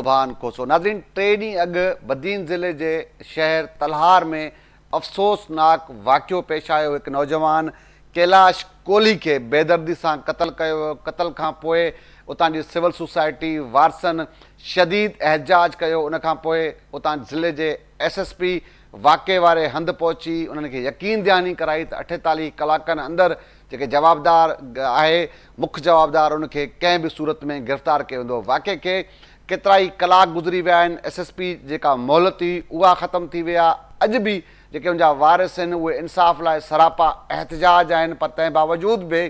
सुभान कोसो। नाज़रीन, 3 ॾींहं अॻु बदीन ज़िले जे शहर तलहार में अफ़सोसनाक वाक़ियो पेश आयो। हिकु नौजवान कैलाश कोहली खे बेदर्दी सां क़तल कयो वियो। क़तल खां पोइ उतां जी सिविल सोसाइटी वारसन शदीद एहतजाज कयो। उन खां पोइ उतां ज़िले जे SSP वाक़े वारे हंधि पहुची उन्हनि खे यकीन दहानी कराई त 48 कलाकनि अंदरि जेके जवाबदार आहे, मुख्य जवाबदार, उनखे कंहिं बि सूरत में गिरफ़्तार कयो वेंदो। वाक़े खे केतिरा ई कलाक गुज़री विया आहिनि। SSP जेका मोहलत हुई उहा ख़तमु थी वई आहे। अॼु बि जेके उनजा वारिस आहिनि उहे इंसाफ़ लाइ सरापा एहतजाज आहिनि, पर तंहिं बावजूद बि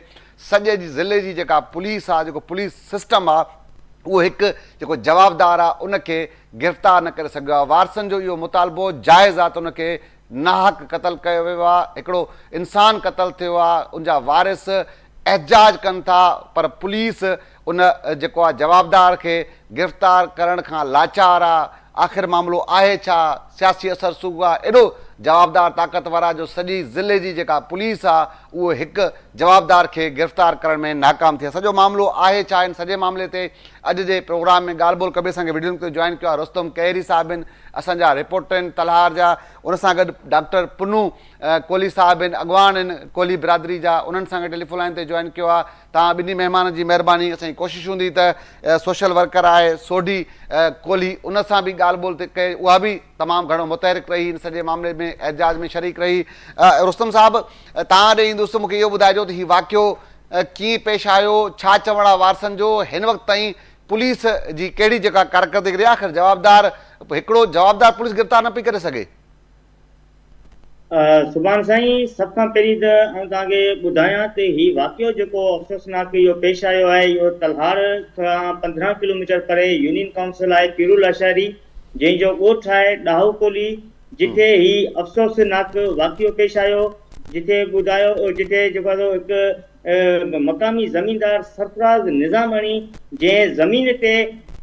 सॼे ज़िले जी जेका पुलिस आहे, जेको पुलिस सिस्टम आहे, उहो हिकु जेको जवाबदार आहे उनखे गिरफ़्तार न करे सघियो आहे। वारसनि जो इहो मुतालबो जाइज़ आहे त उनखे नाहक क़तल कयो वियो आहे। हिकिड़ो इंसान क़तल थियो आहे, उनजा वारिस एहतजाज कनि था, पर पुलिस उन जेको आहे जवाबदार खे गिरफ़्तार करण खां लाचार आहे। आख़िर मामिलो आहे छा? सियासी असर सूग आहे एॾो जवाबदार ताक़तवर आहे जो सॼी ज़िले जी जेका पुलिस आहे उहो हिकु जवाबदार खे गिरफ़्तार करण में नाकाम थी आहे। सॼो मामिलो आहे छा? इन सॼे मामले ते अॼु जे प्रोग्राम में ॻाल्हि ॿोल कबे असांखे वीडियो ते जॉइन कयो आहे रुस्तम कहरी साहिब आहिनि, असांजा रिपोर्टर आहिनि तलहार जा। उन सां गॾु डॉक्टर पुनू कोहली साहिब आहिनि, अॻवान आहिनि कोहली बिरादरी जा, उन्हनि सां गॾु टेलीफोन लाइन ते जॉइन कयो आहे। तव्हां ॿिन्ही महिमाननि जी महिरबानी। असांजी कोशिशि हूंदी त सोशल वर्कर आहे सोढी कोहली, उन सां बि ॻाल्हि ॿोल ते कई, उहा बि तमामु घणो मुतहरिक रही इन सॼे मामले में, एहतजाज में शरीक रही। रुस्तम साहिबु, तव्हां ॾे ईंदुसि, मूंखे इहो ॿुधाइजो त हीउ वाक़ियो कीअं पेश आयो, छा चवण आहे वारसनि जो, हिन वक़्त ताईं पुलिस जी कहिड़ी जेका कारकर्दगी रही? आख़िर जवाबदार हिकिड़ो जवाबदार पुलिस गिरफ़्तार न पई करे सघे? सुभान साईं, सभ खां पहिरीं त आउं तव्हांखे ॿुधायां त हीउ वाक़ियो जेको अफ़सोसनाक इहो पेश आयो आहे, इहो तलहार खां 15 किलोमीटर परे यूनियन काउंसिल आहे पीरुल अशारी, जंहिंजो ॻोठु आहे ॾाहू कोहली, जिथे हीउ अफ़सोसनाक वाक़ियो पेश आयो। जिथे ॿुधायो, जिथे जेको आहे हिकु मक़ामी ज़मीनदार सरफराज़ निज़ामणी, जंहिं ज़मीन ते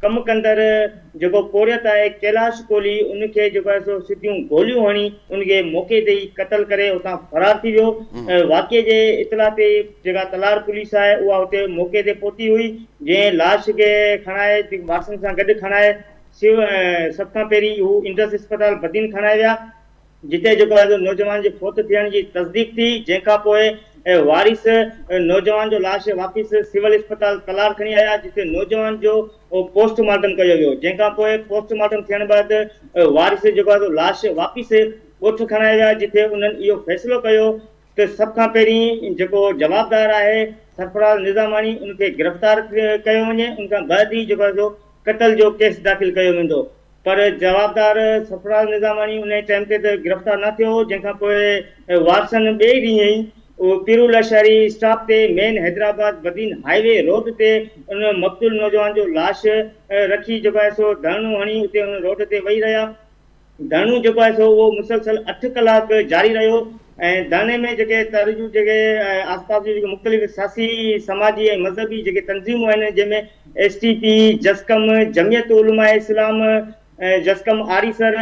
कमु कंदड़ जेको पोरियत आहे कैलाश कोहली, उनखे जेको आहे सो सिधियूं गोलियूं हणी उनखे मौक़े ते ई क़तल करे उतां फरार थी वियो। वाक़े जे इतला ते जेका तलहार पुलिस आहे उहा हुते मौक़े ते पहुती हुई, जंहिं लाश खे खणाए वारसनि सां गॾु खणाए सभ खां पहिरीं हू इंडस अस्पताल बदीन खणाए विया, जिते जेको आहे नौजवान जे फौत थियण जी तस्दीक थी। जंहिंखां पोइ वारिस नौजवान जो लाश वापसि सिविल अस्पताल तलहार खणी आया, जिते नौजवान जो पोस्टमार्टम कयो वियो। जंहिंखां पोइ पोस्टमार्टम थियण बैदि वारिस जेको आहे लाश वापसि ॻोठु खणाए विया, जिथे उन्हनि इहो फ़ैसिलो कयो त सभ खां पहिरीं जेको जवाबदार आहे सरफराज़ निज़ामानी, उनखे गिरफ़्तार कयो वञे। उनखां बाद ई जेको आहे क़तल जो केस दाख़िल कयो वेंदो। पर जवाबदार सरफराज़ निज़ामानी उन टाइम ते त गिरफ़्तार न थियो। जंहिंखां पोइ वारसनि ॿिए ॾींहं ई पीरुल अशारी स्टॉप ते main Hyderabad Badin highway road ते उन मक़तूल नौजवान जो लाश रखी जेको आहे सो धरणो हणी उते उन रोड ते वेही रहिया। धरणो जेको आहे सो उहो मुसलसल 8 कलाक जारी रहियो ऐं धरणे में जेके तर्जू जेके आसपास जी जेके मुख़्तलिफ़ सियासी समाजी ऐं मज़हबी जेके तंज़ीमूं आहिनि, जंहिंमें STP, जस्कम, जमियत उलमा इस्लाम, जस्कम आरीसर,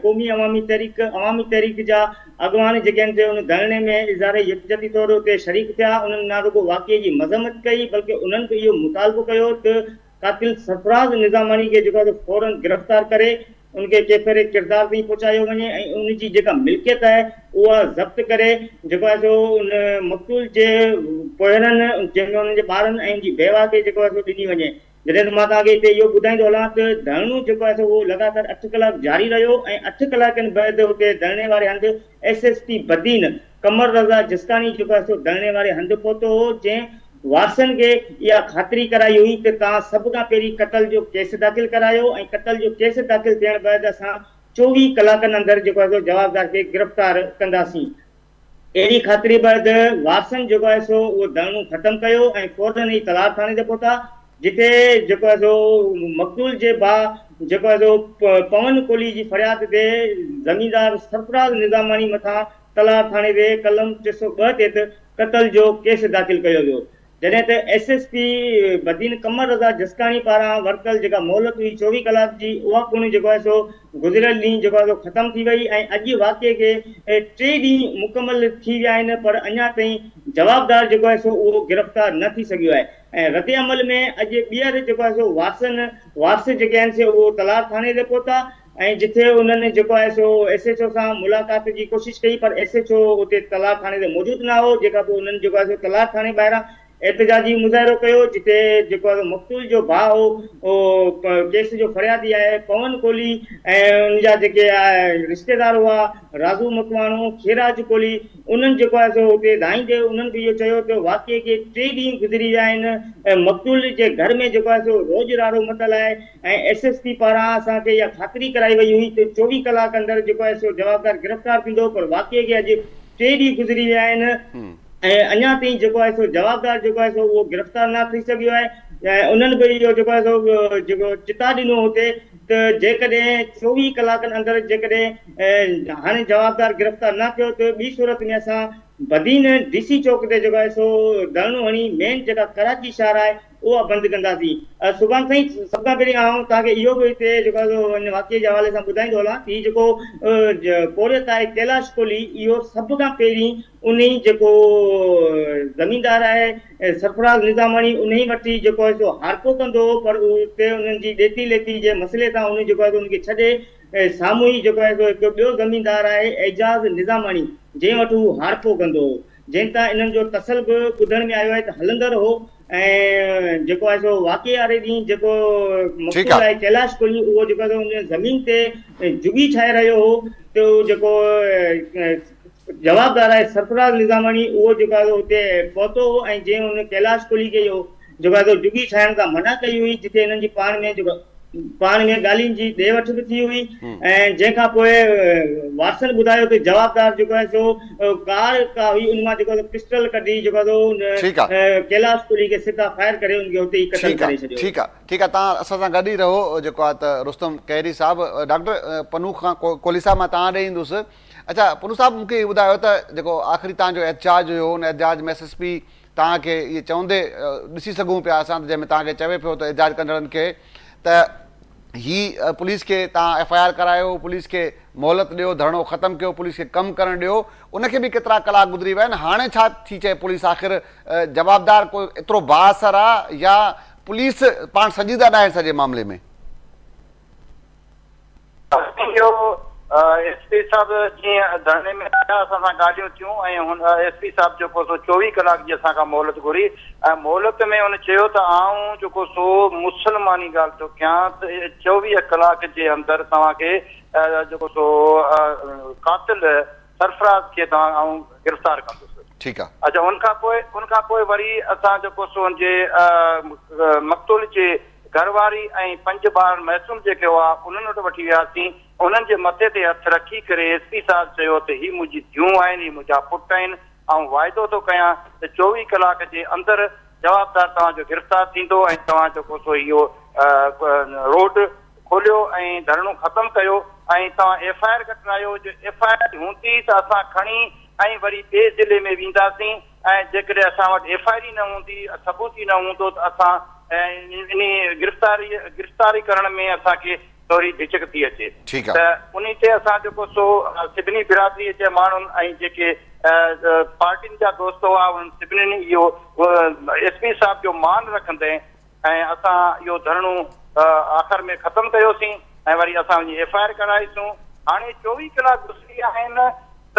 क़ौमी अवामी तहरीक जा अॻवान जेके आहिनि उन धरणे में इज़हार यकजहती तौर उते शरीक थिया। उन्हनि ना रुगो वाक़िए जी मज़म्मत कई, बल्कि उन्हनि खे इहो मुतालबो कयो त कातिल सरफराज़ निज़ामानी खे जेको आहे फौरन गिरफ़्तार करे उनखे केफ़िर किरदार ताईं पहुचायो वञे ऐं उनजी जेका मिल्कियत आहे उहा ज़ब्त करे जेको आहे सो उन मक़तूल जे पोहरनि, जंहिंमें उन्हनि जे ॿारनि ऐं उनजी बेवा खे जेको आहे सो ॾिनी वञे। जॾहिं त मां तव्हांखे हिते इहो ॿुधाईंदो हलां त धरणो जेको आहे उहो लगातार 8 कलाक जारी रहियो ऐं 8 कलाकनि बैदि हुते धरणे वारे हंधि SSP बदीन कमर रज़ा जस्कानी जेको आहे सो धरणे वारे हंधि पहुतो हो, जंहिं वारसनि खे इहा ख़ातिरी कराई हुई त तव्हां सभ खां पहिरीं क़तल जो केस दाख़िल करायो ऐं क़तल जो केस दाख़िल थियण बैदि असां 24 कलाकनि अंदरि जेको आहे सो जवाबदार खे गिरफ़्तार कंदासीं। अहिड़ी ख़ातिरी बैदि वारसनि जेको आहे सो उहो धरणो ख़तमु कयो ऐं फौरन ई तलहार थाणे ते पहुता, जिथे जेको आहे सो मक़तूल जे भाउ जेको आहे सो पवन कोहली जी फरियाद ते ज़मीनदार सरफराज़ निज़ामानी मथां तलहार थाणे ते कलम 302 तहत क़तल जो केस दाख़िल कयो वियो। जॾहिं त SSP बदीन कमर रज़ा जस्कानी पारां वरतल जेका मोहलत हुई 24 कलाक जी, उहा पिणु जेको आहे सो गुज़िरियल ॾींहुं जेको आहे सो ख़तमु थी वई ऐं अॼु वाक़िए खे 3 ॾींहं मुकमल थी विया आहिनि, पर अञा ताईं जवाबदार जेको आहे सो उहो गिरफ़्तार न थी सघियो आहे। ऐं रद्द अमल में अॼु ॿीहर जेको आहे सो वारस जेके आहिनि से उहो तलार थाणे ते पहुता ऐं जिथे उन्हनि जेको आहे सो SHO सां मुलाक़ात जी कोशिशि कई पर SHO उते तलार थाणे ते मौजूदु न हो। जेका पोइ उन्हनि जेको आहे सो तलार थाणे ॿाहिरां एहतजाजी मुज़ाहिरो कयो जिते जेको आहे मक़तूल जो भाउ हो केस जो फरियादी आहे पवन कोहली ऐं उन जा जेके रिश्तेदार हुआ राजू मकवाणो खेराज कोहली उन्हनि जेको आहे सो उते धाईंदे उन्हनि बि इहो चयो त वाक़ई के 3 ॾींहं गुज़री विया आहिनि ऐं मक़तूल जे घर में जेको आहे सो रोज़राड़ो मतल आहे ऐं SSP पारां असांखे इहा ख़ातिरी कराई वई हुई त 24 कलाक अंदरि जेको आहे सो जवाबदार गिरफ़्तार थींदो पर वाक़ई के अॼु 3 ॾींहं गुज़री विया आहिनि ऐं अञा ताईं जेको आहे सो जवाबदार जेको आहे सो उहो गिरफ़्तार न थी सघियो आहे ऐं उन्हनि बि इहो जेको आहे सो जेको चिता ॾिनो हुते त जेकॾहिं 24 कलाकनि अंदरि जेकॾहिं हाणे जवाबदार गिरफ़्तार न थियो त ॿी सूरत में असां बदीन DC चौक ते जेको आहे सो धरणो हणी मेन जेका कराची शहर आहे उहा बंदि कंदासीं। सुभाणे साईं सभ खां पहिरीं आऊं तव्हांखे इहो बि हिते जेको आहे सो हिन वाक़िए जे हवाले सां ॿुधाईंदो हलां कि जेको कोरियत आहे कैलाश कोहली इहो सभ खां पहिरीं उन ई जेको ज़मीनदार आहे सरफराज़ निज़ामाणी उन ई वटि जेको आहे सो हारको कंदो हो पर उते उन्हनि जी ॾेती लेती जे मसइले तां उन जेको आहे सो उनखे छॾे साम्हूं ई जेको आहे सो हिकु ॿियो ज़मीनदार आहे एजाज़ निज़ामाणी जंहिं वटि हू हारको कंदो हो जंहिं तां इन्हनि जो तसल बि ॿुधण में आयो आहे त हलंदड़ हो ऐं जेको आहे सो वाक़ई वारे ॾींहुं जेको मक़तूल आहे कैलाश कोहली उहो जेको आहे उन ज़मीन ते जुगी ठाहे रहियो हो त जेको जवाबदार आहे सरफराज़ निज़ामाणी उहो जेको आहे उते पहुतो हो ऐं जंहिं हुन कैलाश कोहली खे इहो जेको आहे जुगी ठाहिण खां मना कई हुई जिते हिननि जी पाण में ॻाल्हियुनि जी ॾे वठि बि थी हुई ऐं जंहिंखां पोइ वारसनि ॿुधायो त जवाबदार जेको आहे सो कार का हुई उन मां जेको पिस्टल कढी जेको आहे कैलाश कोहली खे सिधा फायर करे उनखे हुते ई क़तल करे छॾियो। ठीकु आहे तव्हां असां सां गॾु ई रहो जेको आहे त रुस्तम कैरी साहब डॉक्टर पनू खां कोहली साहब मां तव्हां ॾे ईंदुसि। अच्छा पनू साहब मूंखे ॿुधायो त जेको आख़िरी तव्हांजो एहतजाज हुयो उन एहतजाज में SSP तव्हांखे इहे चवंदे ॾिसी सघूं पिया असां जंहिंमें तव्हांखे चवे पियो त एहतजाज कंदड़नि खे त ही पुलिस के तव्हां FIR करायो पुलिस खे मोहलत ॾियो धरणो ख़तमु कयो पुलिस खे कमु करणु ॾियो उनखे बि केतिरा कलाक गुज़री विया आहिनि हाणे छा थी चए पुलिस आख़िर जवाबदार कोई एतिरो बाअसर आहे या पुलिस पाण संजीदा न आहे सॼे मामले में? SP साहब जीअं धरणे में असां सां ॻाल्हियूं थियूं ऐं हुन SP साहब जेको सो 24 कलाक जी असां खां मोहलत घुरी ऐं मोहलत में हुन चयो त आऊं जेको सो मुसलमानी ॻाल्हि थो कयां त 24 कलाक जे अंदरि तव्हांखे जेको सो कातिल सरफराज़ खे तव्हां आऊं गिरफ़्तार कंदुसि। ठीकु आहे। अच्छा उनखां पोइ वरी असां जेको सो हुनजे मक़तूल जे घरवारी ऐं 5 ॿार महसूम जेके हुआ उन्हनि वटि वठी वियासीं उन्हनि जे मथे ते हथु रखी करे SP साहब चयो त ही मुंहिंजी धीअरूं आहिनि ही मुंहिंजा पुट आहिनि ऐं वाइदो थो कयां त 24 कलाक जे अंदरि जवाबदार तव्हांजो गिरफ़्तार थींदो ऐं तव्हां जेको सो इहो रोड खोलियो ऐं धरणो ख़तमु कयो ऐं तव्हां FIR कटायो जो FIR हूंदी त असां खणी ऐं वरी ॿिए ज़िले में वेंदासीं ऐं जेकॾहिं असां वटि FIR ई न हूंदी सबूत ई न हूंदो त असां इन गिरफ़्तारी करण में असांखे थोरी झिझक थी अचे त उन ते असां जेको सो सभिनी बिरादरीअ जे माण्हुनि ऐं जेके पार्टियुनि जा दोस्त हुआ उन्हनि सभिनी इहो SP साहब जो मान रखंदे ऐं असां इहो धरणो आख़िर में ख़तमु कयोसीं ऐं वरी असां वञी FIR कराईसूं। हाणे 24 कलाक गुज़री विया आहिनि त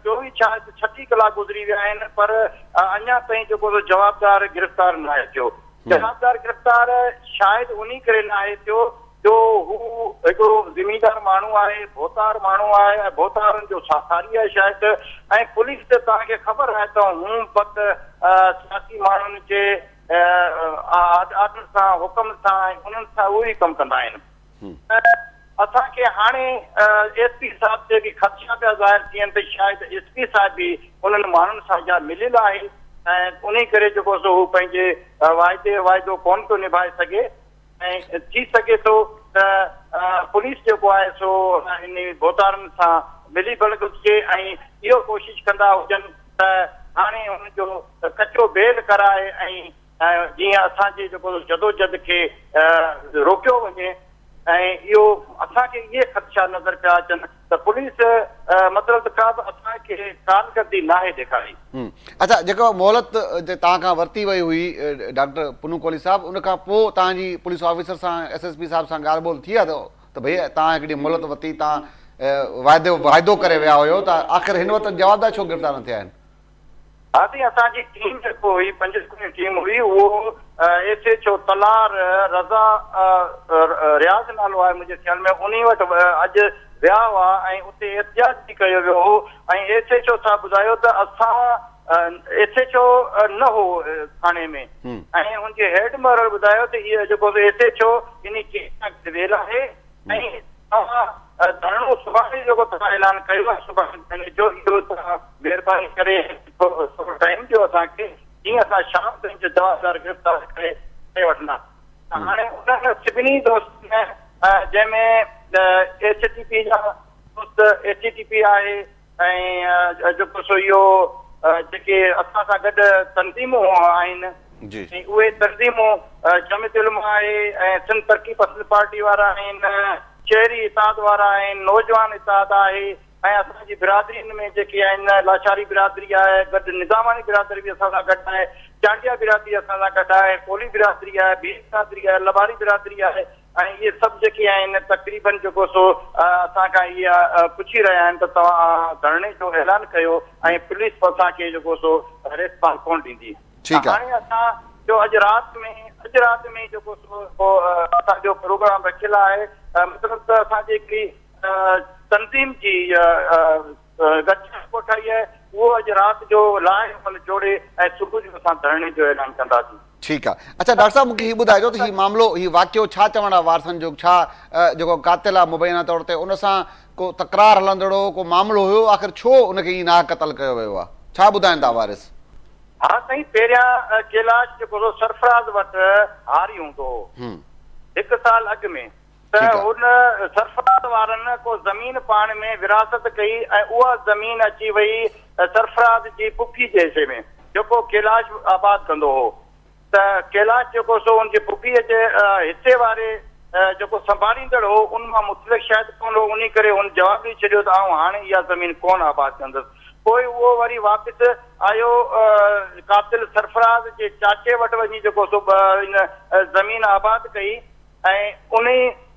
36 कलाक गुज़री विया आहिनि पर अञा ताईं जेको सो जवाबदार गिरफ़्तार न आहे थियो। जवाबदार गिरफ़्तार शायदि उन करे न आहे थियो जो हू हिकिड़ो ज़मीनदार माण्हू आहे भोतार माण्हू आहे ऐं भोतारनि जो साथारी आहे शायदि ऐं पुलिस ते तव्हांखे ख़बर आहे त हू पत सियासी माण्हुनि जे आर्डर सां हुकम सां ऐं उन्हनि सां उहे ई कमु कंदा आहिनि। असांखे हाणे SP साहब ते बि ख़दशा पिया ज़ाहिर थियनि त शायदि SP साहब बि उन्हनि माण्हुनि सां जा मिलियल आहिनि ऐं उन करे जेको सो हू पंहिंजे वाइदो कोन थो निभाए सघे ऐं थी सघे थो त पुलिस जेको आहे सो इन भोतारनि सां मिली भगजे ऐं इहो कोशिशि कंदा हुजनि त हाणे हुनजो कचो बेल कराए ऐं जीअं असांजे जेको जदोजहद खे रोकियो वञे ऐं इहो असांखे इहे ख़दशा नज़र पिया अचनि त त पुलिस मतिलबु का बि असांखे कारकर्दगी नाहे ॾेखारी। अच्छा, जेको मोहलत तव्हां खां वरिती वई हुई डॉक्टर पुनू कोहली साहब, उन खां पोइ तव्हांजी पुलिस ऑफिसर सां SSP साहब सां ॻाल्हि ॿोल थी आहे त भैया तव्हां हिकिड़ी मोहलत वरिती, तव्हां वाइदो करे विया हुयो, त आख़िर हिन वक़्तु जवाबदार छो गिरफ़्तार न थिया आहिनि? हा साईं, असांजी टीम जेको हुई 5 टीम हुई, उहो SHO तलार रज़ा रियाज़ नालो आहे मुंहिंजे ख्याल में, उन वटि अॼु विया हुआ ऐं उते एहतियात बि कयो वियो हो। ऐं SHO साहब ॿुधायो त असां SHO न हो थाणे में, ऐं हुनजे हेड मास्टर ॿुधायो त इहो जेको SHO इन केस वेल आहे ऐं तव्हां धरणो सुभाणे जेको तव्हां ऐलान कयो आहे सुभाणे जो, इहो तव्हां महिरबानी करे थोरो टाइम ॾियो असांखे, जीअं असां शाम ताईं जो जवाबदार गिरफ़्तार करे वठंदा। हाणे उन्हनि सभिनी दोस्तनि में जंहिंमें HTP जा दोस्त HTP आहे ऐं जेको सो इहो जेके असां सां गॾु तंज़ीमूं आहिनि, उहे तंज़ीमूं जमियत उलमा आहे ऐं सिंध तरक़ी पसंद पार्टी वारा आहिनि, शहरी इताद वारा आहिनि, नौजवान इताद आहे, ऐं असांजी बिरादरियुनि में जेके आहिनि लाचारी बिरादरी आहे, गॾु निज़ामानी बिरादरी बि असां सां गॾु आहे, चांडिया बिरादरी असां सां गॾु आहे, कोली बिरादरी आहे, भील बिरादरी आहे, लबारी बिरादरी आहे, ऐं इहे सभु जेके आहिनि तक़रीबन जेको सो असां खां इहा पुछी रहिया आहिनि त तव्हां धरणे जो ऐलान कयो ऐं पुलिस असांखे जेको सो रिस्पॉन्स कोन ॾींदी। हाणे असां जो अॼु राति में जेको सो असांजो प्रोग्राम रखियलु आहे, मतिलबु त असांजी हिकिड़ी तंज़ीम जी गठन कोठाई आहे, उहो अॼु राति जो लाइ अमल जोड़े ऐं सुबुह जो असां धरणे जो ऐलान कंदासीं। ठीकु आहे। अच्छा डॉक्टर साहब, मूंखे हीउ ॿुधाइजो त हीउ मामिलो, हीउ वाक़ियो छा चवण आहे वारसनि जो? छा जेको कातिल आहे मुबैना तौर ते, उन सां को तकरार हलंदड़ो को मामिलो हुयो? आख़िर छो उनखे ईअं नाह क़तल कयो वियो आहे? छा ॿुधाइनि था वारिस? हा साईं, पहिरियां कैलाश जेको सरफराज़ वटि हारी हूंदो हो 1 साल अॻु में, त हुन सरफराज़ वारनि को ज़मीन पाण में विरासत कई ऐं उहा ज़मीन अची वई सरफराज़ जी पुफी जे हिसे में, जेको कैलाश आबाद कंदो हो। त कैलाश जेको सो हुनजे पुफीअ जे हिसे वारे जेको संभालींदड़ हो, उन मां मुतलिक़ शायदि कोन हो, उन करे हुन जवाबु ॾेई छॾियो त आउं हाणे इहा ज़मीन कोन आबाद कंदुसि। पोइ उहो वरी वापसि आयो कातिल सरफराज़ जे चाचे वटि वञी जेको सो इन ज़मीन आबाद कई ऐं उन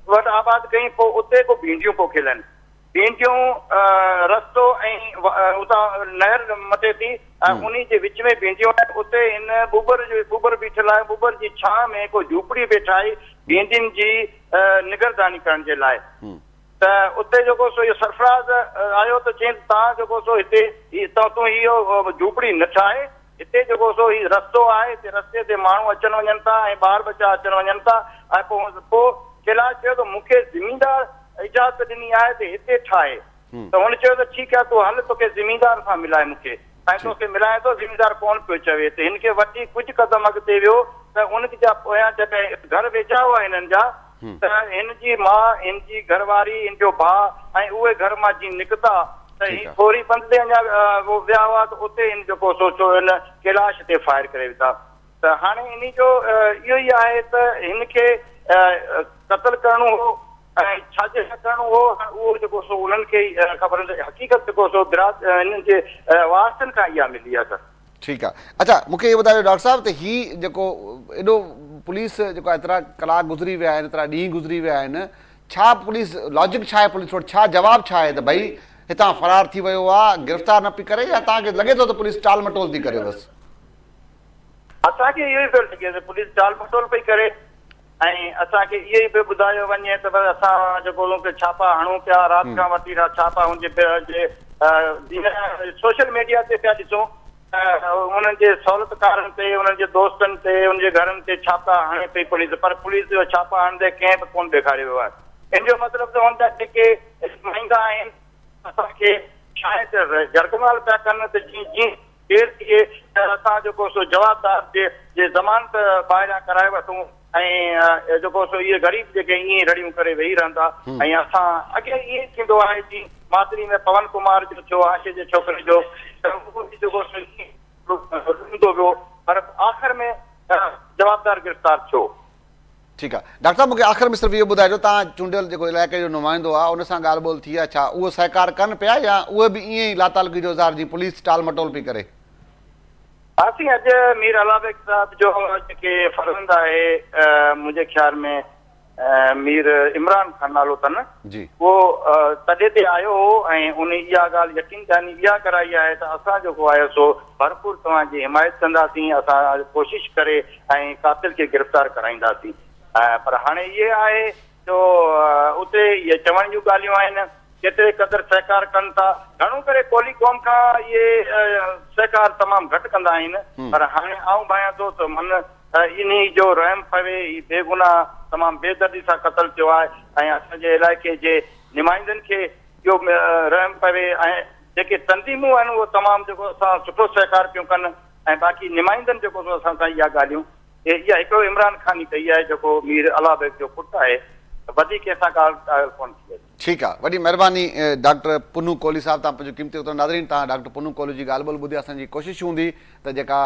वटि आबाद कई। पोइ उते को भींडियूं पोखियलनि, भींडियूं रस्तो ऐं उतां नहर मथे थी, उन जे विच में भींडियूं, उते हिन बुबर बीठल आहे, बुबर जी छां में को झूपड़ी बि ठाही भींडियुनि जी निगरदानी करण जे लाइ। त उते जेको सो इहो सरफराज़ आयो त चई तव्हां जेको सो हिते तूं इहो झूपड़ी न ठाहे, हिते जेको सो हीउ रस्तो आहे, हिते रस्ते ते माण्हू अचनि वञनि था ऐं ॿार बच्चा अचनि वञनि था। ऐं पोइ कैलाश चयो त मूंखे ज़मीनदार इजाज़त ॾिनी आहे त हिते ठाहे। त हुन चयो त ठीकु आहे, तूं हल, तोखे ज़मीनदार सां मिलाए मूंखे, ऐं तोखे मिलाए थो। ज़मीनदार कोन पियो चवे त हिन खे वठी कुझु क़दम अॻिते वियो त उनखे जा पोयां जॾहिं घर वेचा हुआ हिननि जा, त हिन जी माउ, हिन जी घरवारी, हिन जो भाउ ऐं उहे घर मां जीअं निकिता त ही थोरी पंध ते अञा विया हुआ त उते हिन जेको सोचो हिन कैलाश ते फायर करे विधा। त हाणे इन जो इहो ई आहे त हिन खे क़तल करणो हो ऐं छाजे करणो हो, उहो जेको सो उन्हनि खे ख़बर। हक़ीक़त जेको सो हिननि जे वारसनि खां इहा मिली आहे। सर ठीकु आहे। अच्छा, मूंखे इहो ॿुधायो डॉक्टर साहब, त हीउ जेको एॾो पुलिस जेको एतिरा कलाक गुज़री विया आहिनि, एतिरा ॾींहं गुज़री विया आहिनि, छा पुलिस लॉजिक छा आहे? पुलिस वटि छा जवाबु छा आहे त भई हितां फरार थी वियो आहे, गिरफ़्तार न पई करे, या तव्हांखे लॻे थो त पुलिस टाल मटोल थी करे? बसि असांखे इहो ई पियो लॻे त पुलिस टाल मटोल पई करे ऐं असांखे इहो ई पियो ॿुधायो वञे त बसि असां जेको छापा हणूं पिया, राति खां वठी छापा हुनजे जीअं सोशल मीडिया ते पिया ॾिसूं, उन्हनि जे सहूलियतकारनि ते, उन्हनि जे दोस्तनि ते, उनजे घरनि ते छापा हणे पई पुलिस, पर पुलिस जो छापा हणंदे कंहिं बि कोन ॾेखारियो वियो आहे। इन जो मतिलबु त हुन जा जेके महांगा आहिनि असांखे शायदि जरगमाल पिया कनि त जीअं जीअं देरि थिए त असां जेको सो जवाबदार जे ज़मानत ॿाहिरियां कराए वठूं ऐं जेको सो इहे ग़रीब जेके ईअं रड़ियूं करे वेही रहंदा। ऐं असां अॻे ईअं थींदो आहे जीअं मादरी में पवन कुमार जो थियो, आशे जे छोकिरे जो, त उहो बि जेको सो वियो, पर आख़िर में जवाबदार गिरफ़्तार थियो। ठीकु आहे डॉक्टर साहब मूंखे आख़िर में सिर्फ़ु इहो ॿुधाइजो तव्हां चूंडियल जेको इलाइक़े जो नुमाइंदो आहे उन सां ॻाल्हि ॿोल थी आहे छा उहो सहकार कनि पिया या उहे बि ईअं ई लातालगी जो इज़हार जी पुलिस टाल मटोल पई करे असीं अॼु मीर अलाबेग साहब जो जेके फर्ज़ंद आहे मुंहिंजे ख़्याल में मीर इमरान खान नालो अथनि जी उहो तॾहिं ते आयो हो ऐं उन इहा ॻाल्हि यकीन दहानी इहा कराई आहे त असां जेको आहे सो भरपूर तव्हांजी हिमायत कंदासीं असां कोशिशि करे ऐं कातिल खे गिरफ़्तार कराईंदासीं पर हाणे इहे आहे जो उते इहे चवण जूं ॻाल्हियूं आहिनि केतिरे क़दुरु सहकार कनि था घणो करे कोली क़ौम खां इहे सहकार तमामु घटि कंदा आहिनि पर हाणे आऊं भायां थो त मन इन जो रहम पवे ही बेगुनाह तमामु बेदर्दी सां क़तल थियो आहे ऐं असांजे इलाइक़े जे नुमाइंदनि खे इहो रहम पवे ऐं जेके तंज़ीमूं आहिनि उहो तमामु जेको असां सुठो सहकार पियूं कनि ऐं बाक़ी नुमाइंदनि जेको असां सां इहा ॻाल्हियूं इहा हिकिड़ो इमरान खान ई कई आहे जेको मीर अलाबेग जो पुटु आहे वधीक कंहिंसां ॻाल्हि कोन थी आहे ठीकु आहे वॾी महिरबानी डॉक्टर पुनू कोहली साहब तव्हां पंहिंजो क़ीमती वक़्तु नाज़रीन तव्हां डॉक्टर पुनू कोहली जी ॻाल्हि ॿोल ॿुधी असांजी कोशिशि हूंदी त जेका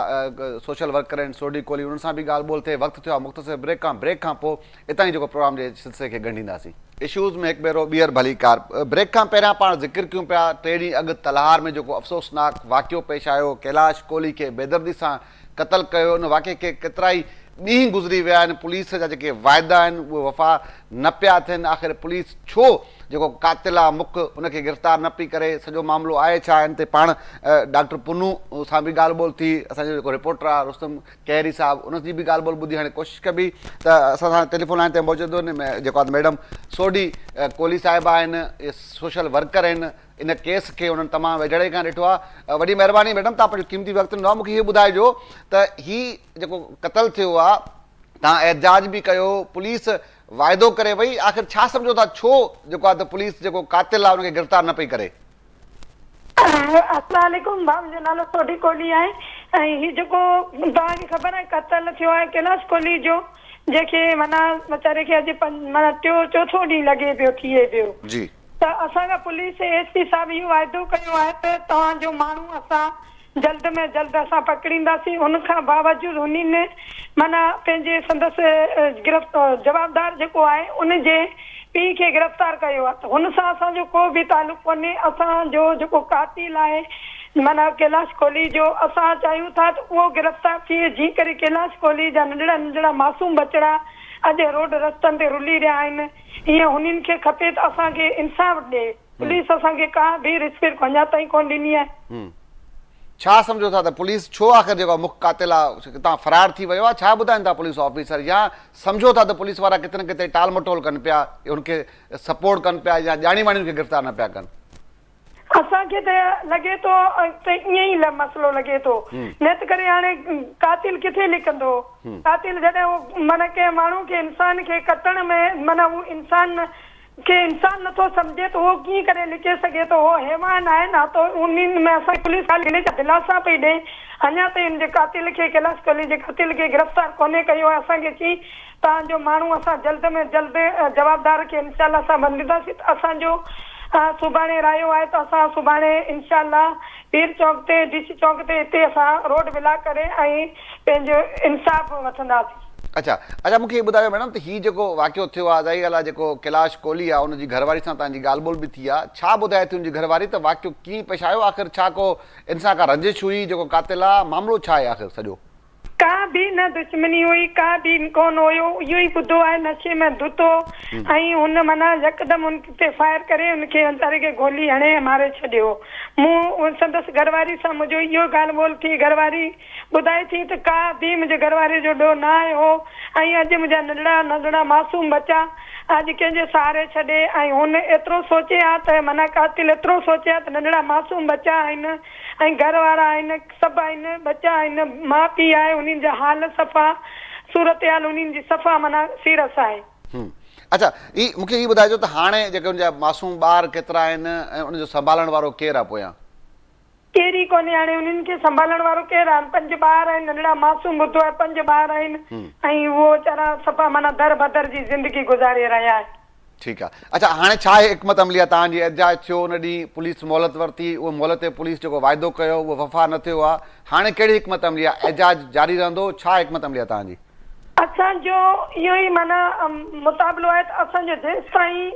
सोशल वर्कर आहिनि सोडी कोहली उन्हनि सां बि ॻाल्हि ॿोल थिए वक़्तु थियो आहे मुख़्तसिर ब्रेक खां पोइ हितां ई जेको प्रोग्राम जे सिलसिले खे ॻंढींदासीं इशूज़ में हिकु भेरो ॿीहर भली कार ब्रेक खां पहिरियां पाण ज़िक्र कयूं पिया 3 ॾींहं अॻु तलहार में जेको अफ़सोसनाक वाक़ियो पेश आयो कैलाश कोहली खे बेदर्दी सां क़तल कयो उन वाक़े खे केतिरा ई ॾींहं गुज़री विया आहिनि पुलिस जा जेके वाइदा आहिनि उहे वफ़ा न पिया थियनि आख़िर पुलिस छो जेको कातिल आहे मुख उनखे गिरफ़्तार न पई करे सॼो मामिलो आहे छा हिन ते पाण डॉक्टर पुनू सां बि ॻाल्हि ॿोल थी असांजो जेको रिपोर्टर आहे रुस्तम कहरी साहब उनजी बि ॻाल्हि ॿोल ॿुधी हाणे कोशिशि कबी त असां सां टेलीफोन लाइन ते मौजूदु आहिनि जेको आहे मैडम सोडी कोहली साहिबा आहिनि इहे सोशल वर्कर आहिनि इन केस खे उन्हनि तमामु वेझड़े खां ॾिठो आहे वॾी महिरबानी मैडम तव्हां पंहिंजो क़ीमती वक़्तु ॾिनो आहे मूंखे इहो ॿुधाइजो त हीउ जेको क़तल थियो आहे तव्हां एहतजाज बि कयो पुलिस वाइदो करे वई आख़िर छा सम्झो था छो जेको आहे त पुलिस जेको कातिल आहे उनखे गिरफ़्तार न पई करे अस्सलाम वालेकुम भाउ मुंहिंजो नालो सोडी कोहली आहे ऐं हीउ जेको तव्हांखे ख़बर आहे क़तल थियो आहे कैलाश कोहली जो जंहिंखे माना वीचारे खे अॼु माना चोथों ॾींहुं लॻे पियो थिए पियो जी त असांखां पुलिस एसपी साहब इहो वाइदो कयो आहे त तव्हांजो माण्हू असां जल्द में जल्द असां पकड़ींदासीं हुन खां बावजूदि उन्हनि माना पंहिंजे संदसि जवाबदार जेको आहे उनजे पीउ खे गिरफ़्तार कयो आहे त हुन सां असांजो को बि तालुक़ु कोन्हे असांजो जेको कातिल आहे माना कैलाश कोहली जो असां चाहियूं था त उहो गिरफ़्तार थिए जीअं करे कैलाश कोहली जा नंढड़ा नंढड़ा मासूम बचड़ा अॼु रोड रस्तनि ते रुली रहिया आहिनि ईअं हुननि खे खपे त असांखे इंसाफ़ ॾिए पुलिस असांखे का बि रिस्पेक्ट अञा ताईं कोन ॾिनी आहे छा सम्झो था त पुलिस छो आख़िर जेको मुख कातिल आहे हितां फरार थी वियो आहे छा ॿुधाइनि था पुलिस ऑफिसर या सम्झो था त पुलिस वारा किथे न किथे टाल मटोल कनि पिया हुनखे सपोर्ट कनि पिया या ॼाणी वाणियुनि खे गिरफ़्तार न पिया कनि असांखे त लॻे थो त ईअं ई मसइलो लॻे थो न त करे हाणे कातिल किथे लिकंदो कातिल जॾहिं उहो माना कंहिं माण्हू खे इंसान खे कटण में माना उहो इंसान खे इंसान नथो सम्झे त उहो कीअं करे लिके सघे थो उहो हैवान आहे न त उन्हनि में असांजी पुलिस ख़ाली दिलासा पई ॾे अञा ताईं जे कातिल खे कैलाश कोहली जे कातिल खे गिरफ़्तार कोन्हे कयो आहे असांखे चई तव्हांजो माण्हू असां जल्द में जल्द जवाबदार खे इनशाला असां बंदीदासीं त असांजो सुभाणे रायो आहे त असां सुभाणे इनशाला पीर चौक ते डीसी चौक ते हिते असां रोड विला करे ऐं पंहिंजो इंसाफ़ वठंदासीं अच्छा मूंखे इहो ॿुधायो मैडम त हीउ जेको वाक़ियो थियो आहे ज़ाहिर ॻाल्हि आहे जेको कैलाश कोहली आहे हुनजी घरवारी सां तव्हांजी ॻाल्हि ॿोल बि थी आहे छा ॿुधाए थी हुनजी घरवारी त वाक़ियो कीअं पेश आयो आख़िर छा को इन सां का रंजिश हुई जेको कातिल आहे मामिलो छा आहे आख़िर सॼो का बि न दुश्मनी हुई का बि कोन हुयो इहो ई ॿुधो आहे नशे में धुतो ऐं हुन माना यकदमि हुन ते फायर करे हुनखे वीचारे खे गोली हणे मारे छॾियो मूं संदसि घरवारी सां मुंहिंजो इहो ॻाल्हि ॿोल थी घरवारी ॿुधाए थी त का बि मुंहिंजे घरवारी जो ॾोह न आयो ऐं अॼु मुंहिंजा नंढड़ा नंढड़ा मासूम बचा अॼु कंहिंजे सहारे छॾे ऐं हुन एतिरो सोचे आहे त माना कातिल एतिरो सोचे आहे त नंढड़ा मासूम बचा आहिनि ऐं घर वारा आहिनि सभु आहिनि बचा आहिनि माउ पीउ आहे उन्हनि जा हाल सफ़ा सूरत हाल उन्हनि जी सफ़ा माना सीरस आहे अच्छा ही मूंखे हीउ ॿुधाइजो त हाणे जेके हुनजा मासूम ॿार केतिरा आहिनि ऐं उनजो संभालण वारो केरु आहे पोयां केरी कोन्हे हाणे उन्हनि खे संभालण वारो केरु आहे 5 ॿार आहिनि नंढड़ा मासूम ॿुधो आहे 5 ॿार आहिनि ऐं उहो वीचारा सफ़ा माना दर बदर जी ज़िंदगी गुज़ारे रहिया आहिनि ठीकु आहे अच्छा हाणे छा हिकमत अमली आहे तव्हांजी एहतजाज थियो हुन ॾींहुं पुलिस मोहलत वरिती उहो मोहलत ते पुलिस जेको वाइदो कयो उहो वफ़ा न थियो आहे हाणे कहिड़ी हिकमत अमली आहे एहतजाज जारी रहंदो छा हिकमत अमली आहे तव्हांजी असांजो इहो ई माना मुताबिलो आहे त असांजो जेसि ताईं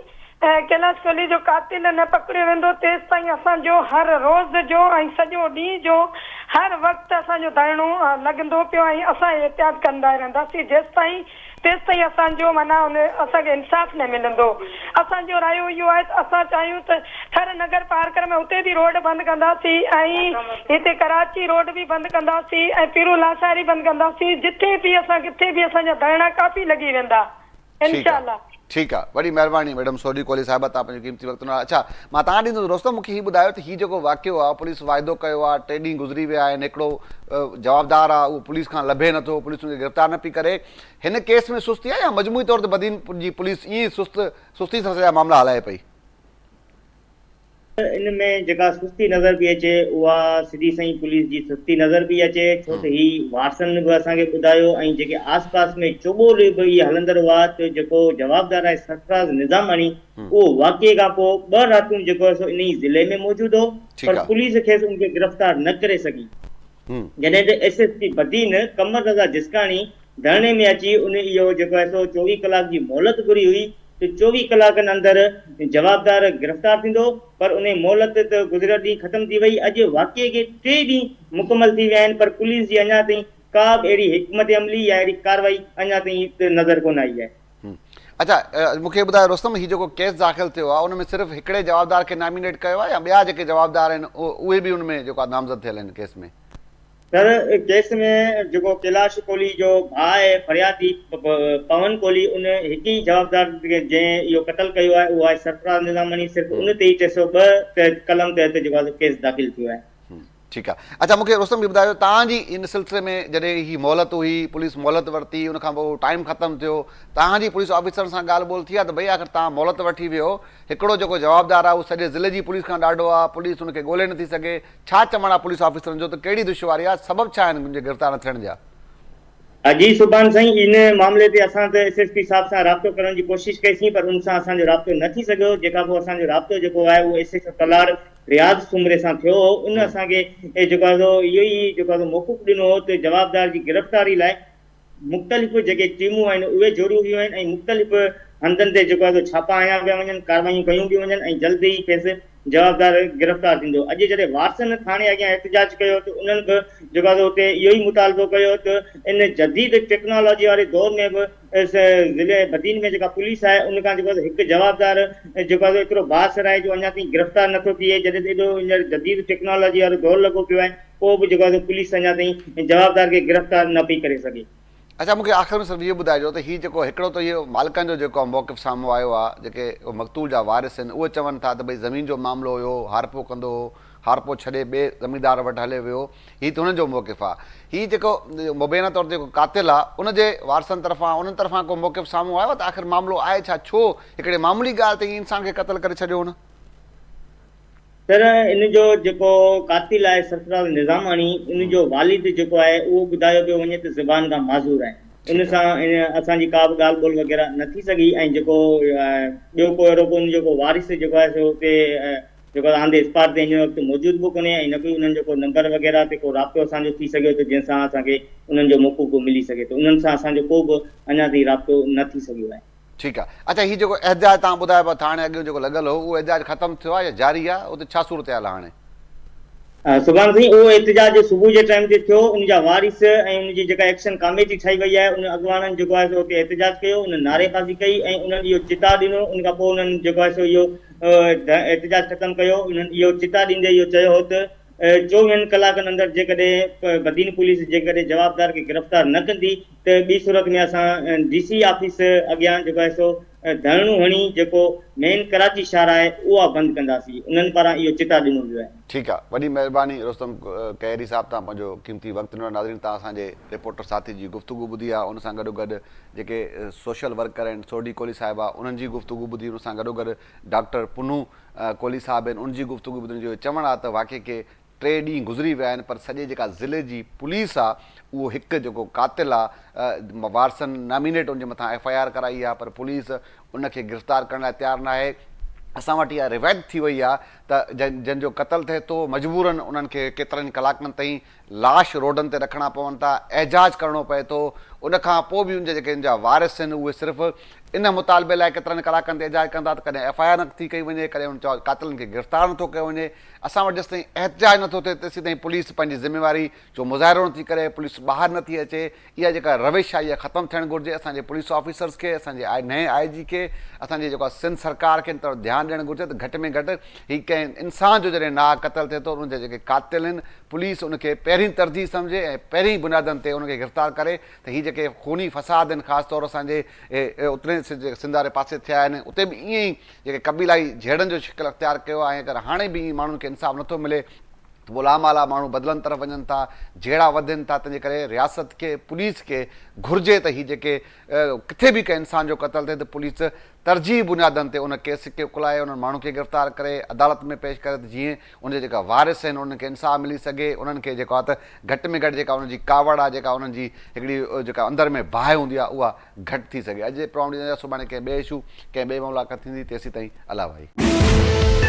कैलाश कोहली जो कातिल न पकड़ियो वेंदो तेसि ताईं असांजो हर रोज़ जो ऐं सॼो ॾींहुं जो हर वक़्तु असांजो धरणो लॻंदो पियो ऐं असां एहतियात कंदा रहंदासीं तेसि ताईं असांजो माना असांखे इंसाफ़ न मिलंदो। असांजो रायो इहो आहे त असां चाहियूं त हर नगर पार्कर में उते बि रोड बंदि कंदासीं ऐं हिते कराची रोड बि बंदि कंदासीं ऐं पीरू लाशारी बंदि कंदासीं। जिथे बि असां किथे बि असांजा धरना काफ़ी लॻी वेंदा इंशाअल्लाह। ठीकु आहे, वॾी महिरबानी मैडम सोडी कोहली साहिबा, तव्हां पंहिंजो कीमती वक़्तु ॾिनो। अच्छा, मां तव्हां ॾींदुसि दोस्तो, मूंखे हीउ ॿुधायो त हीउ जेको वाक़ियो आहे, पुलिस वाइदो कयो आहे, 3 ॾींहं गुज़री विया आहिनि, हिकिड़ो जवाबदार आहे उहो पुलिस खां लभे नथो, पुलिस उनखे गिरफ़्तार न पई करे, हिन केस में सुस्ती आहे या मजमूई तौर ते बदीन जी पुलिस ईअं सुस्ती सां सॼा मामला हलाए पई? इन में जेका सुस्ती नज़र पई अचे उहा सिधी सही पुलिस जी सुस्ती नज़र पई अचे, छो त ही वारसन बि असांखे ॿुधायो ऐं जेके आस पास में चोॿो बि इहे हलंदड़ हुआ त जेको जवाबदार आहे सरफराज़ निज़ामानी उहो वाक़िए खां पोइ 2 रातूं जेको आहे इन ई ज़िले में मौजूदु हो, पर पुलिस खेसि उनखे गिरफ़्तार न करे सघी। जॾहिं त SSP बदीन कमर रज़ा जिस्कानी धरणे में अची उन इहो जेको आहे 24 कलाक जी मोहलत घुरी हुई त 24 कलाकनि अंदरि जवाबदार गिरफ़्तार थींदो, पर उन मोहलत त गुज़िरियल ॾींहुं ख़तम थी वई। अॼु वाक़िए खे 3 ॾींहं मुकमल थी विया आहिनि, पर पुलिस जी अञा ताईं का बि अहिड़ी हिकमत अमली या अहिड़ी कार्रवाई अञा ताईं नज़र कोन आई आहे। अच्छा, मूंखे ॿुधायो रुस्तम, हीउ जेको केस दाख़िल थियो आहे उन में सिर्फ़ु हिकिड़े जवाबदार खे नॉमिनेट कयो आहे या ॿिया जेके जवाबदार आहिनि उहे बि उन में जेको आहे नामज़द थियल आहिनि केस में? सर, केस में जेको कैलाश कोहली जो भाउ आहे फरियादी पवन कोहली, उन हिकु ई जवाबदार जंहिं इहो क़तल कयो आहे उहो आहे सरफराज़ निज़ामानी। सिर्फ़ु उन ते ई 302 कलम तहत जेको आहे केस दाख़िल थियो आहे। ठीकु आहे। अच्छा, मूंखे रुस्तम बि ॿुधायो, तव्हांजी इन सिलसिले में जॾहिं ही मोहलत हुई, पुलिस मोहलत वरिती, उनखां पोइ टाइम ख़तमु थियो, तव्हांजी पुलिस ऑफिसर सां ॻाल्हि ॿोल थी आहे त भई आख़िर तव्हां मोहलत वठी वियो, हिकिड़ो जेको जवाबदार आहे उहो सॼे ज़िले जी पुलिस खां ॾाढो आहे, पुलिस उनखे ॻोल्हे नथी सघे, छा चवणु आहे पुलिस ऑफिसरनि जो त कहिड़ी दुश्वारी आहे, सबब छा आहिनि मुंहिंजे गिरफ़्तार न थियण जा? जी सुभाणे साईं, इन मामले ते असां त SSP साहिब सां राब्तो करण जी कोशिशि कईसीं, पर उन सां असांजो राब्तो न थी सघियो। जेका पोइ असांजो राब्तो जेको आहे उहो SHO तलार रियाज़ सुमरे सां थियो हो। उन असांखे जेको आहे इहो ई जेको आहे मौक़ूफ़ ॾिनो हो त जवाबदार जी गिरफ़्तारी लाइ मुख़्तलिफ़ जेके टीमूं आहिनि उहे जोड़ियूं वियूं आहिनि ऐं मुख़्तलिफ़ हंधनि ते जेको आहे छापा हया पिया वञनि, कार्रवायूं कयूं पियूं वञनि ऐं जल्दी ई खेसि जवाबदार गिरफ़्तार थींदो। अॼु जॾहिं वारसन थाणे अॻियां एहतिजाज कयो त उन्हनि बि जेको आहे उते इहो ई मुतालबो कयो त इन जदीद टेक्नोलॉजी वारे दौर में बि ज़िले बदीन में जेका पुलिस आहे उन खां जेको हिकु जवाबदार जेको आहे एतिरो बासर आहे जो अञा ताईं गिरफ़्तार नथो थिए। जॾहिं एॾो हींअर जदीद टेक्नोलॉजी वारो दौर लॻो पियो आहे, पोइ बि जेको आहे पुलिस अञा ताईं जवाबदार खे गिरफ़्तार न पई करे सघे। अच्छा, मूंखे आख़िर में सिर्फ़ु इहो ॿुधाइजो त हीउ जेको हिकिड़ो त इहो मालिकनि जो जेको मौक़िफ़ साम्हूं आयो आहे, जेके मक़तूल जा वारिस आहिनि उहे चवनि था त भई ज़मीन जो मामिलो हुयो, हारपो कंदो हो, हारपो छॾे ॿिए ज़मीनदार वटि हले वियो, हीउ त हुननि जो मौक़िफ़ आहे। हीउ जेको मुबैना तौर ते जेको कातिल आहे उनजे वारसनि तरफ़ां उन्हनि तरफ़ां को मौक़िफ़ साम्हूं आयो त आख़िर मामिलो आहे छा, छो हिकिड़े मामूली ॻाल्हि ते इंसान खे क़तल करे छॾियो हुन? सर, इन जो जेको कातिल आहे सरफराज़ निज़ामानी, इन जो वालिद जेको आहे उहो ॿुधायो पियो वञे त ज़बान खां माज़ूर आहे, इन सां असांजी का बि ॻाल्हि ॿोल वग़ैरह न थी सघी। ऐं जेको ॿियो को अहिड़ो कोन जेको वारिस जेको आहे सो उते जेको आंदे इस्पार ते हिन वक़्तु मौजूदु बि कोन्हे ऐं न कोई उन्हनि जो को नंबर वग़ैरह ते को राब्तो असांजो थी सघियो त जंहिंसां असांखे उन्हनि जो मौक़ूफ़ मिली सघे, त उन्हनि सां असांजो को बि अञा ताईं राब्तो न थी सघियो आहे। ठीकु आहे। अच्छा, हीउ जेको एहतिजाज तव्हां ॿुधायो पिया थाणे अॻियो जेको लॻल हो उहो एहतिजाज ख़तमु थियो आहे या जारी आहे, उते छा सूरत हाल आहे हाणे? सुभाणे साईं, उहो एहतिजाज सुबुह जे टाइम ते थियो। उनजा वारिस ऐं उनजी जेका एक्शन कमेटी ठाही वई आहे उन अॻवाननि जेको आहे सो उते एहतिजाज कयो, उन नारेबाज़ी कई ऐं उन्हनि इहो चिता ॾिनो। उन खां पोइ उन्हनि जेको आहे सो इहो एहतिजाज ख़तमु कयो। उन्हनि इहो चिता ॾींदे इहो चयो हो त 24 कलाकनि अंदरि जेकॾहिं बदीन पुलिस जेकॾहिं जवाबदार खे गिरफ़्तार न कंदी त ॿी सूरत में असां DC ऑफिस अॻियां जेको आहे सो धरणो हणी जेको मेन कराची शहर आहे उहा बंदि कंदासीं। उन्हनि पारां इहो चिता ॾिनो वियो आहे। ठीकु आहे, वॾी महिरबानी रुस्तम कहरी साहिबु, तव्हां पंहिंजो क़ीमती वक़्तु ॾिनो। नाज़रीन, तव्हां असांजे रिपोर्टर साथी जी गुफ़्तगू ॿुधी आहे, उन सां गॾोगॾु जेके सोशल वर्कर आहिनि सोडी कोहली साहिबा उन्हनि जी गुफ़्तगू ॿुधी, उन सां गॾोगॾु डॉक्टर पुनू कोहली साहिबु आहिनि उनजी गुफ़्तगू ॿुधी। जो चवणु आहे त वाक़ई के 3 ॾींहं गुज़री विया आहिनि, पर सॼे जेका ज़िले जी पुलिस आहे उहो हिकु जेको कातिल आहे वारसनि नॉमिनेट उनजे मथां FIR कराई आहे, पर पुलिस उनखे गिरफ़्तार करण लाइ तयारु न आहे। असां वटि इहा रिवायत थी वई आहे त जंहिंजो क़तल थिए थो मजबूरन उन्हनि खे केतिरनि कलाकनि ताईं लाश रोडनि ते रखणा पवनि था, एहजाज करिणो पए थो, उनखां पोइ बि उनजा जेके जा वारिस आहिनि उहे सिर्फ़ु इन मुतालबे लाइ केतिरनि कलाकनि ते एजाज कंदा त कॾहिं FIR नथी कई वञे, कॾहिं उन कातिलनि खे गिरफ़्तार नथो कयो वञे। असां वटि जेसिताईं एहतजाज नथो थिए तेसि ताईं पुलिस पंहिंजी ज़िम्मेवारी जो मुज़ाहिरो नथी करे, पुलिस ॿाहिरि नथी अचे। इहा जेका रविश आहे इहा ख़तमु थियणु घुरिजे। असांजे पुलिस ऑफिसर्स खे, असांजे नए IG खे, असांजी जेका सिंध सरकार खे इन तरफ़ ध्यानु ॾियणु घुरिजे त घटि में घटि हीउ कंहिं इंसान जो जॾहिं नाह क़तल थिए थो उनजा जेके कातिल आहिनि पुलिस उनखे पहिरीं तरजीह सम्झे ऐं पहिरीं बुनियादनि ते उनखे गिरफ़्तार करे त हीअ जेके खूनी फ़साद आहिनि ख़ासि तौर असांजे उतरे सिंध वारे पासे थिया आहिनि उते बि ईअं ई जेके क़बीलाई झेड़नि जो शिकिल अख़्तियार कयो आहे। अगरि हाणे बि माण्हुनि खे इंसाफ़ नथो मिले त मुलामाला माण्हू बदिलनि तरफ़ वञनि था, झेड़ा वधनि था। तंहिंजे करे रियासत खे, पुलिस खे घुरिजे त हीअ जेके किथे बि कंहिं इंसान जो क़तल थिए त पुलिस तरजीह बुनियादनि ते उन केस खे उकलाए उन्हनि माण्हू खे गिरफ़्तार करे अदालत में पेश करे त जीअं उनजा जेका वारिस आहिनि उन्हनि खे इंसाफ़ मिली सघे। उन्हनि खे जेको आहे त घटि में घटि जेका उन्हनि जी कावड़ आहे, जेका उन्हनि जी हिकिड़ी जेका अंदरि में बाहि हूंदी आहे उहा घटि थी सघे। अॼु प्रोग्राम ॾींदा सुभाणे कंहिं ॿिए इशू कंहिं ॿिए मुलाक़ात थींदी। तेसीं ताईं अला भाई।